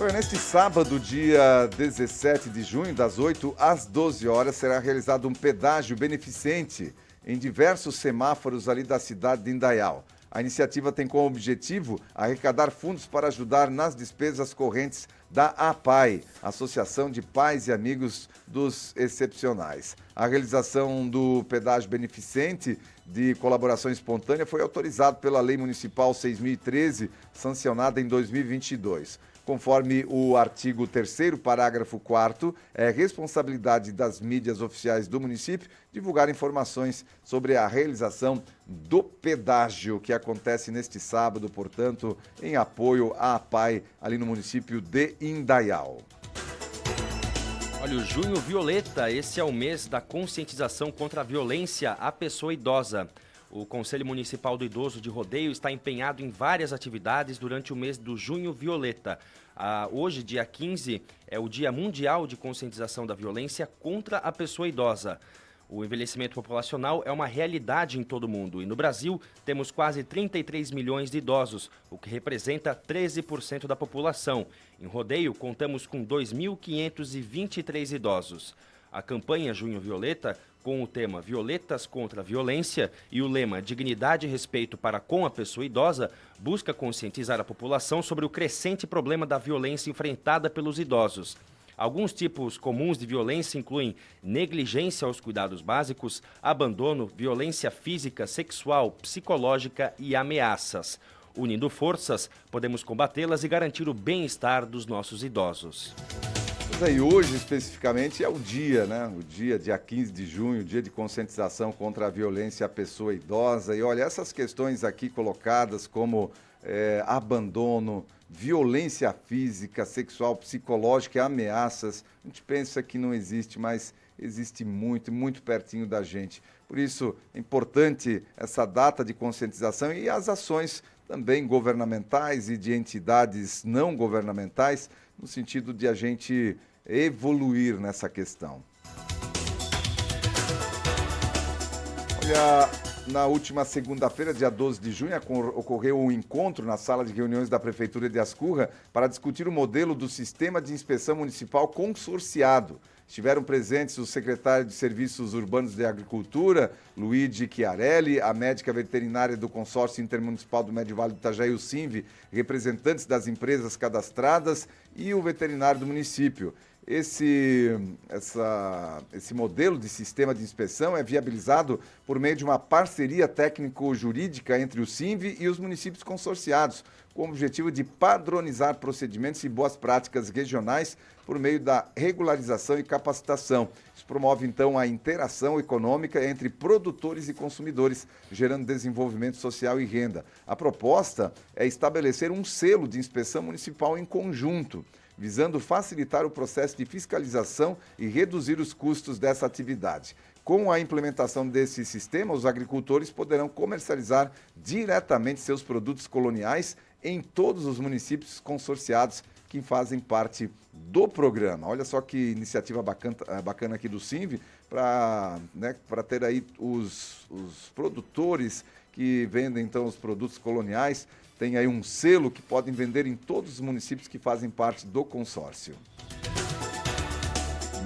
Olha, neste sábado, dia 17 de junho, das 8 às 12 horas, será realizado um pedágio beneficente em diversos semáforos ali da cidade de Indaial. A iniciativa tem como objetivo arrecadar fundos para ajudar nas despesas correntes da APAI, Associação de Pais e Amigos dos Excepcionais. A realização do pedágio beneficente de colaboração espontânea foi autorizado pela Lei Municipal 6.013, sancionada em 2022. Conforme o artigo 3º, parágrafo 4º, é responsabilidade das mídias oficiais do município divulgar informações sobre a realização do pedágio, que acontece neste sábado, portanto, em apoio à APAI, ali no município de Indaial. Olha, o Junho Violeta, esse é o mês da conscientização contra a violência à pessoa idosa. O Conselho Municipal do Idoso de Rodeio está empenhado em várias atividades durante o mês do Junho Violeta. Hoje, dia 15, é o Dia Mundial de Conscientização da Violência contra a Pessoa Idosa. O envelhecimento populacional é uma realidade em todo o mundo e no Brasil temos quase 33 milhões de idosos, o que representa 13% da população. Em Rodeio, contamos com 2.523 idosos. A campanha Junho Violeta, com o tema Violetas contra a Violência e o lema Dignidade e Respeito para com a Pessoa Idosa, busca conscientizar a população sobre o crescente problema da violência enfrentada pelos idosos. Alguns tipos comuns de violência incluem negligência aos cuidados básicos, abandono, violência física, sexual, psicológica e ameaças. Unindo forças, podemos combatê-las e garantir o bem-estar dos nossos idosos. E hoje, especificamente, é o dia, né? O dia 15 de junho, dia de conscientização contra a violência à pessoa idosa. E olha, essas questões aqui colocadas como abandono, violência física, sexual, psicológica e ameaças, a gente pensa que não existe, mas existe muito, muito pertinho da gente. Por isso, é importante essa data de conscientização e as ações também governamentais e de entidades não governamentais, no sentido de a gente evoluir nessa questão. Olha, na última segunda-feira, dia 12 de junho, ocorreu um encontro na sala de reuniões da Prefeitura de Ascurra para discutir o modelo do Sistema de Inspeção Municipal consorciado. Estiveram presentes o secretário de Serviços Urbanos de Agricultura, Luigi Chiarelli, a médica veterinária do Consórcio Intermunicipal do Médio Vale do Itajaí, o SINV, representantes das empresas cadastradas e o veterinário do município. Esse modelo de sistema de inspeção é viabilizado por meio de uma parceria técnico-jurídica entre o SINV e os municípios consorciados, com o objetivo de padronizar procedimentos e boas práticas regionais por meio da regularização e capacitação. Isso promove, então, a interação econômica entre produtores e consumidores, gerando desenvolvimento social e renda. A proposta é estabelecer um selo de inspeção municipal em conjunto, visando facilitar o processo de fiscalização e reduzir os custos dessa atividade. Com a implementação desse sistema, os agricultores poderão comercializar diretamente seus produtos coloniais em todos os municípios consorciados que fazem parte do programa. Olha só que iniciativa bacana aqui do SINV para ter aí os produtores que vendem então os produtos coloniais. Tem aí um selo que podem vender em todos os municípios que fazem parte do consórcio.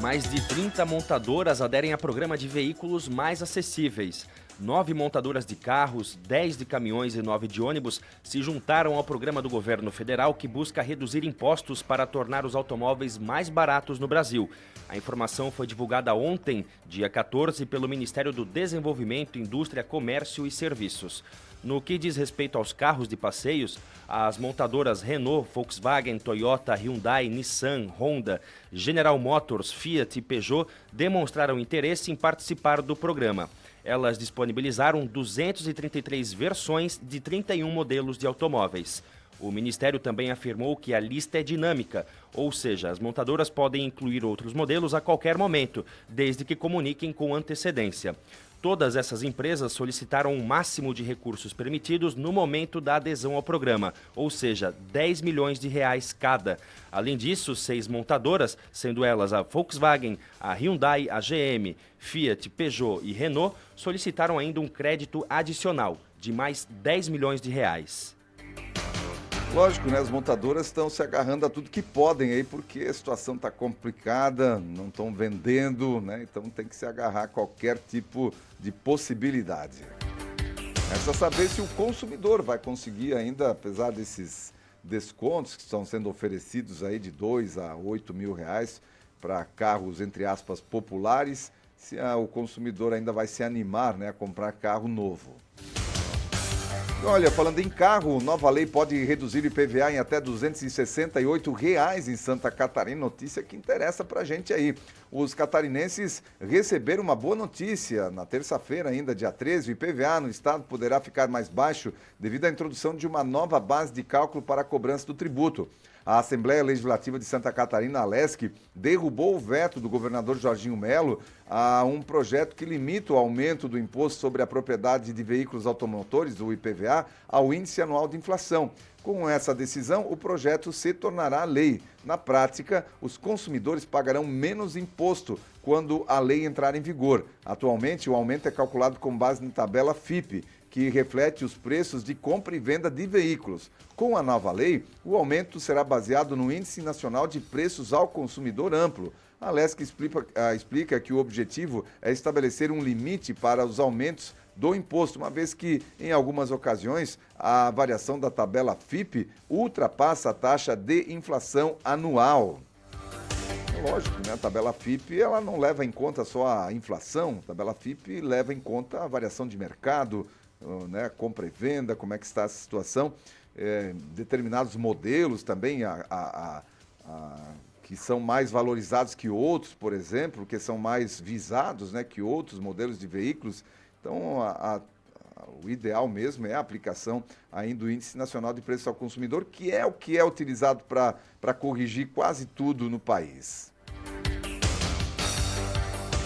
Mais de 30 montadoras aderem a programa de veículos mais acessíveis. 9 montadoras de carros, 10 de caminhões e 9 de ônibus se juntaram ao programa do governo federal que busca reduzir impostos para tornar os automóveis mais baratos no Brasil. A informação foi divulgada ontem, dia 14, pelo Ministério do Desenvolvimento, Indústria, Comércio e Serviços. No que diz respeito aos carros de passeios, as montadoras Renault, Volkswagen, Toyota, Hyundai, Nissan, Honda, General Motors, Fiat e Peugeot demonstraram interesse em participar do programa. Elas disponibilizaram 233 versões de 31 modelos de automóveis. O Ministério também afirmou que a lista é dinâmica, ou seja, as montadoras podem incluir outros modelos a qualquer momento, desde que comuniquem com antecedência. Todas essas empresas solicitaram um máximo de recursos permitidos no momento da adesão ao programa, ou seja, 10 milhões de reais cada. Além disso, 6 montadoras, sendo elas a Volkswagen, a Hyundai, a GM, Fiat, Peugeot e Renault, solicitaram ainda um crédito adicional de mais 10 milhões de reais. Lógico, né? As montadoras estão se agarrando a tudo que podem aí, porque a situação está complicada, não estão vendendo, né? Então tem que se agarrar a qualquer tipo de possibilidade. Resta saber se o consumidor vai conseguir ainda, apesar desses descontos que estão sendo oferecidos aí de 2 a 8 mil reais para carros, entre aspas, populares, se o consumidor ainda vai se animar, né, a comprar carro novo. Olha, falando em carro, nova lei pode reduzir o IPVA em até R$ 268 em Santa Catarina. Notícia que interessa pra gente aí. Os catarinenses receberam uma boa notícia. Na terça-feira, ainda dia 13, o IPVA no estado poderá ficar mais baixo devido à introdução de uma nova base de cálculo para a cobrança do tributo. A Assembleia Legislativa de Santa Catarina, a LESC, derrubou o veto do governador Jorginho Melo a um projeto que limita o aumento do imposto sobre a propriedade de veículos automotores, o IPVA, ao índice anual de inflação. Com essa decisão, o projeto se tornará lei. Na prática, os consumidores pagarão menos imposto quando a lei entrar em vigor. Atualmente, o aumento é calculado com base na tabela FIPE, que reflete os preços de compra e venda de veículos. Com a nova lei, o aumento será baseado no Índice Nacional de Preços ao Consumidor Amplo. A LESC explica que o objetivo é estabelecer um limite para os aumentos do imposto, uma vez que, em algumas ocasiões, a variação da tabela FIPE ultrapassa a taxa de inflação anual. Lógico, né? A tabela FIPE ela não leva em conta só a inflação, a tabela FIPE leva em conta a variação de mercado, né, compra e venda, como é que está a situação, determinados modelos também que são mais valorizados que outros, por exemplo, que são mais visados, né, que outros modelos de veículos. Então, o ideal mesmo é a aplicação ainda do Índice Nacional de Preços ao Consumidor, que é utilizado para corrigir quase tudo no país.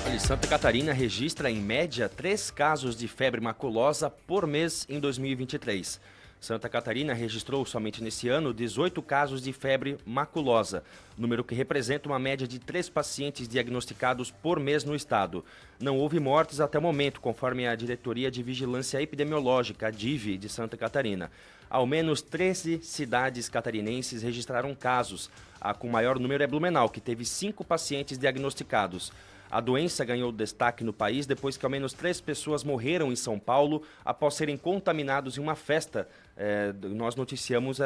Olha, Santa Catarina registra, em média, 3 casos de febre maculosa por mês em 2023. Santa Catarina registrou somente nesse ano 18 casos de febre maculosa, número que representa uma média de 3 pacientes diagnosticados por mês no estado. Não houve mortes até o momento, conforme a Diretoria de Vigilância Epidemiológica, a DIV, de Santa Catarina. Ao menos 13 cidades catarinenses registraram casos. A com maior número é Blumenau, que teve 5 pacientes diagnosticados. A doença ganhou destaque no país depois que ao menos 3 pessoas morreram em São Paulo após serem contaminados em uma festa. Nós noticiamos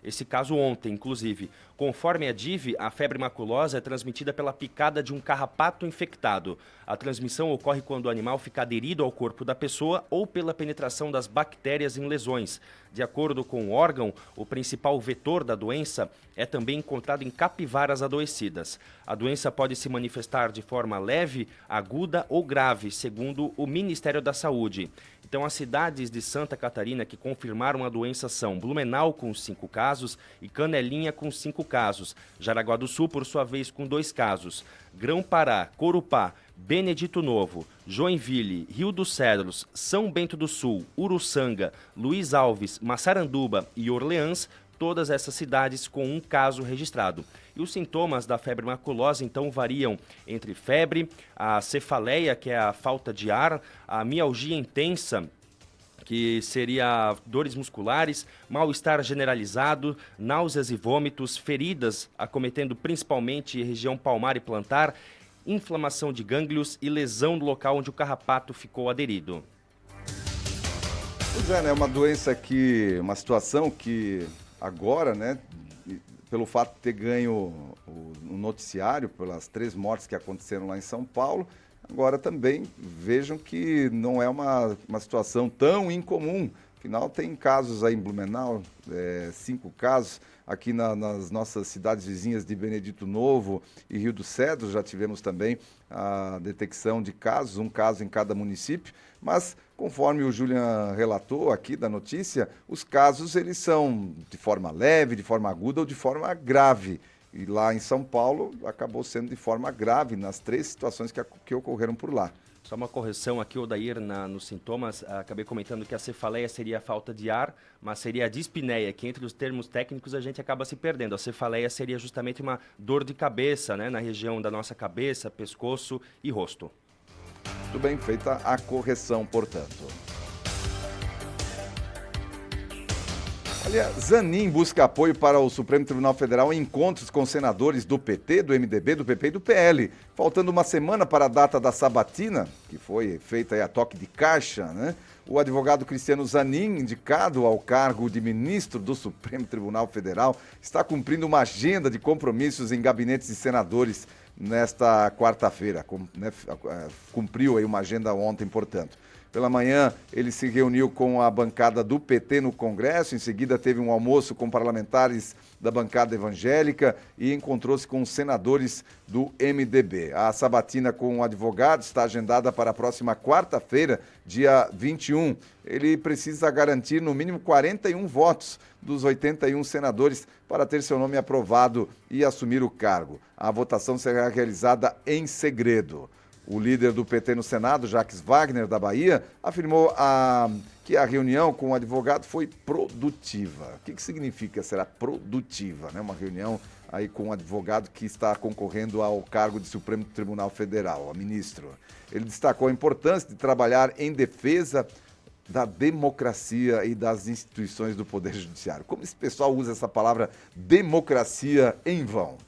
esse caso ontem, inclusive. Conforme a DIV, a febre maculosa é transmitida pela picada de um carrapato infectado. A transmissão ocorre quando o animal fica aderido ao corpo da pessoa ou pela penetração das bactérias em lesões. De acordo com o órgão, o principal vetor da doença é também encontrado em capivaras adoecidas. A doença pode se manifestar de forma leve, aguda ou grave, segundo o Ministério da Saúde. Então, as cidades de Santa Catarina que confirmaram a doença são Blumenau, com 5 casos, e Canelinha, com 5 casos. Jaraguá do Sul, por sua vez, com 2 casos. Grão-Pará, Corupá, Benedito Novo, Joinville, Rio dos Cedros, São Bento do Sul, Uruçanga, Luiz Alves, Massaranduba e Orleans, todas essas cidades com 1 caso registrado. E os sintomas da febre maculosa, então, variam entre febre, a cefaleia, que é a falta de ar, a mialgia intensa, que seria dores musculares, mal-estar generalizado, náuseas e vômitos, feridas acometendo principalmente região palmar e plantar, inflamação de gânglios e lesão no local onde o carrapato ficou aderido. Pois é, né? Uma situação que agora, né, pelo fato de ter ganho o noticiário, pelas 3 mortes que aconteceram lá em São Paulo, agora também vejam que não é uma situação tão incomum. Afinal, tem casos aí em Blumenau, 5 casos. Aqui nas nossas cidades vizinhas de Benedito Novo e Rio dos Cedros já tivemos também a detecção de casos, 1 caso em cada município. Mas, conforme o Julian relatou aqui da notícia, os casos eles são de forma leve, de forma aguda ou de forma grave. E lá em São Paulo acabou sendo de forma grave nas 3 situações que ocorreram por lá. Só uma correção aqui, Odair, nos sintomas, acabei comentando que a cefaleia seria a falta de ar, mas seria a dispneia, que entre os termos técnicos a gente acaba se perdendo. A cefaleia seria justamente uma dor de cabeça, né, na região da nossa cabeça, pescoço e rosto. Muito bem, feita a correção, portanto. Olha, Zanin busca apoio para o Supremo Tribunal Federal em encontros com senadores do PT, do MDB, do PP e do PL. Faltando uma semana para a data da sabatina, que foi feita aí a toque de caixa, né? O advogado Cristiano Zanin, indicado ao cargo de ministro do Supremo Tribunal Federal, está cumprindo uma agenda de compromissos em gabinetes de senadores nesta quarta-feira. Cumpriu aí uma agenda ontem, portanto. Pela manhã, ele se reuniu com a bancada do PT no Congresso, em seguida teve um almoço com parlamentares da bancada evangélica e encontrou-se com os senadores do MDB. A sabatina com o advogado está agendada para a próxima quarta-feira, dia 21. Ele precisa garantir no mínimo 41 votos dos 81 senadores para ter seu nome aprovado e assumir o cargo. A votação será realizada em segredo. O líder do PT no Senado, Jacques Wagner, da Bahia, afirmou que a reunião com o advogado foi produtiva. O que significa será produtiva, né? Uma reunião aí com um advogado que está concorrendo ao cargo de Supremo Tribunal Federal, a ministro. Ele destacou a importância de trabalhar em defesa da democracia e das instituições do Poder Judiciário. Como esse pessoal usa essa palavra democracia em vão?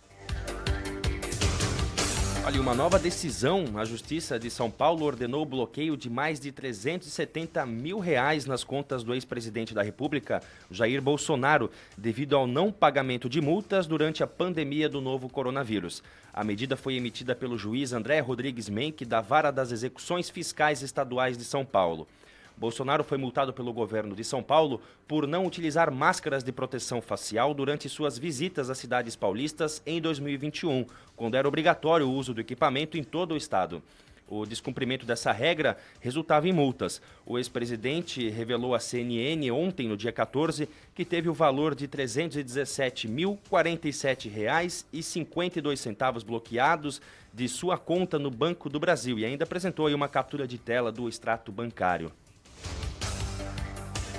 Olha, uma nova decisão, a Justiça de São Paulo ordenou o bloqueio de mais de R$370 mil nas contas do ex-presidente da República, Jair Bolsonaro, devido ao não pagamento de multas durante a pandemia do novo coronavírus. A medida foi emitida pelo juiz André Rodrigues Menck, da Vara das Execuções Fiscais Estaduais de São Paulo. Bolsonaro foi multado pelo governo de São Paulo por não utilizar máscaras de proteção facial durante suas visitas às cidades paulistas em 2021, quando era obrigatório o uso do equipamento em todo o estado. O descumprimento dessa regra resultava em multas. O ex-presidente revelou à CNN ontem, no dia 14, que teve o valor de R$ 317.047,52 bloqueados de sua conta no Banco do Brasil e ainda apresentou aí uma captura de tela do extrato bancário.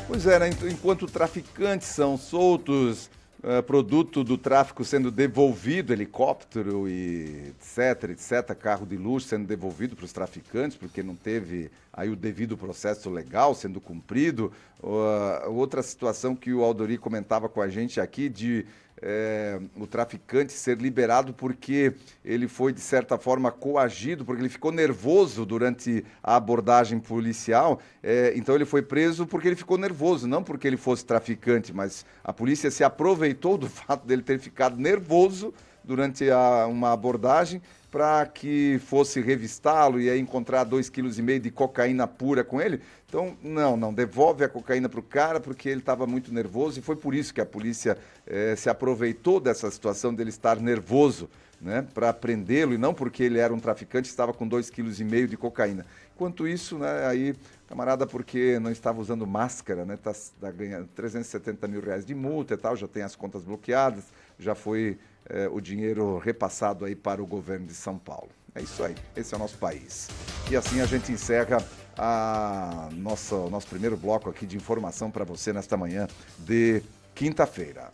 Pois é, né? Enquanto traficantes são soltos, produto do tráfico sendo devolvido, helicóptero e etc, carro de luxo sendo devolvido para os traficantes, porque não teve aí o devido processo legal sendo cumprido. Outra situação que o Aldori comentava com a gente aqui de o traficante ser liberado porque ele foi, de certa forma, coagido, porque ele ficou nervoso durante a abordagem policial. Então ele foi preso porque ele ficou nervoso, não porque ele fosse traficante, mas a polícia se aproveitou do fato dele ter ficado nervoso durante uma abordagem para que fosse revistá-lo e aí encontrar 2,5 kg de cocaína pura com ele. Então, não, devolve a cocaína para o cara porque ele estava muito nervoso e foi por isso que a polícia se aproveitou dessa situação dele estar nervoso, né, para prendê-lo e não porque ele era um traficante, estava com 2,5 kg de cocaína. Enquanto isso, né, aí, camarada, porque não estava usando máscara, né, tá ganhando R$370 mil de multa e tal, já tem as contas bloqueadas, já foi o dinheiro repassado aí para o governo de São Paulo. É isso aí, esse é o nosso país. E assim a gente encerra o nosso primeiro bloco aqui de informação para você nesta manhã de quinta-feira.